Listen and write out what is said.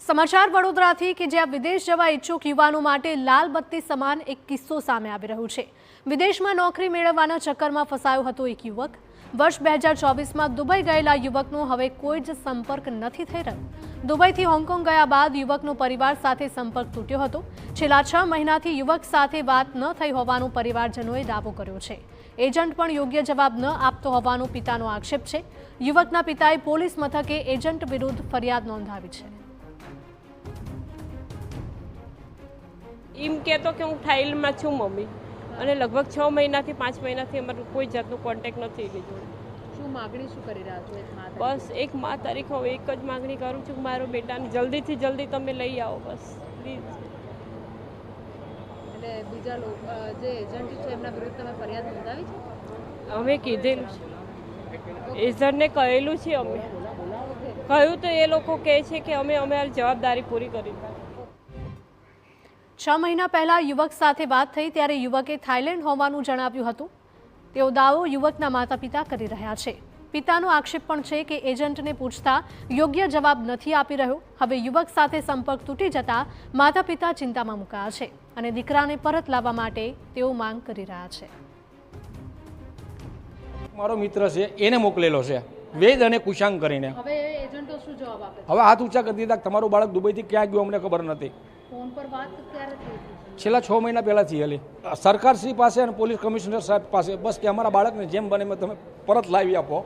સમાચાર વડોદરાથી કે જ્યાં વિદેશ જવા ઈચ્છુક યુવાનો માટે લાલ બત્તી સમાન એક કિસ્સો સામે આવી રહ્યો છે। વિદેશમાં નોકરી મેળવવાના ચક્કરમાં ફસાયો હતો એક યુવક। વર્ષ 2024માં દુબઈ ગયેલા યુવકનો હવે કોઈ જ સંપર્ક નથી થઈ રહ્યો। દુબઈથી હોંગકોંગ ગયા બાદ યુવકનો પરિવાર સાથે સંપર્ક તૂટ્યો હતો। છેલ્લા 6 મહિનાથી યુવક સાથે વાત ન થઈ હોવાનો પરિવારજનોએ દાવો કર્યો છે। એજન્ટ પણ યોગ્ય જવાબ ન આપતો હોવાનો પિતાનો આક્ષેપ છે। યુવકના પિતાએ પોલીસ મથકે એજન્ટ વિરુદ્ધ ફરિયાદ નોંધાવી છે। એમ કહેતો કે હું થાઈલેન્ડમાં છું મમ્મી, અને લગભગ 6 મહિનાથી 5 મહિનાથી અમારું કોઈ જાતનું કોન્ટેક્ટ નથી લીધો। શું માગણી શું કરી રહ્યા છો? બસ એક મા તારીખ હવે એક જ માગણી કરું છું કે મારો બેટાને જલ્દીથી જલ્દી તમે લઈ આવો, બસ પ્લીઝ। એટલે બીજા લોકો જે એજન્ટ છે એમના વિરુદ્ધ તમે ફરિયાદ નોંધાવી છે? અમે કીધેલું છે, એજન્ટને કહેલું છે। અમે કહ્યું તો એ લોકો કહે છે કે અમે અમારી જવાબદારી પૂરી કરી। 6 મહિના પહેલા યુવક સાથે વાત થઈ ત્યારે યુવકે થાઈલેન્ડ હોવાનું જણાવ્યું હતું। તેઓ દાવો યુવકના માતા પિતા કરી રહ્યા છે। પિતાનો આક્ષેપ પણ છે કે એજન્ટને પૂછતા યોગ્ય જવાબ નથી આપી રહ્યો। હવે યુવક સાથે સંપર્ક તૂટી જતા માતા પિતા ચિંતામાં મુકાયા છે અને દીકરાને પરત લાવવા માટે તેઓ માંગ કરી રહ્યા છે। મારો મિત્ર છે, એને મોકલેલો છે, વેદ અને કુશાંગ કરીને। હવે એજન્ટો શું જવાબ આપે? હવે હાથ ઊંચા કરી દીધા, તમારું બાળક દુબઈથી ક્યાં ગયું અમને ખબર નથી। ફોન પર વાત ક્યારે થઈ? છેલ્લા 6 મહિના પહેલાં થયેલી। સરકારશ્રી પાસે અને પોલીસ કમિશનર સાહેબ પાસે બસ કે અમારા બાળકને જેમ બને તમે પરત લાવી આપો।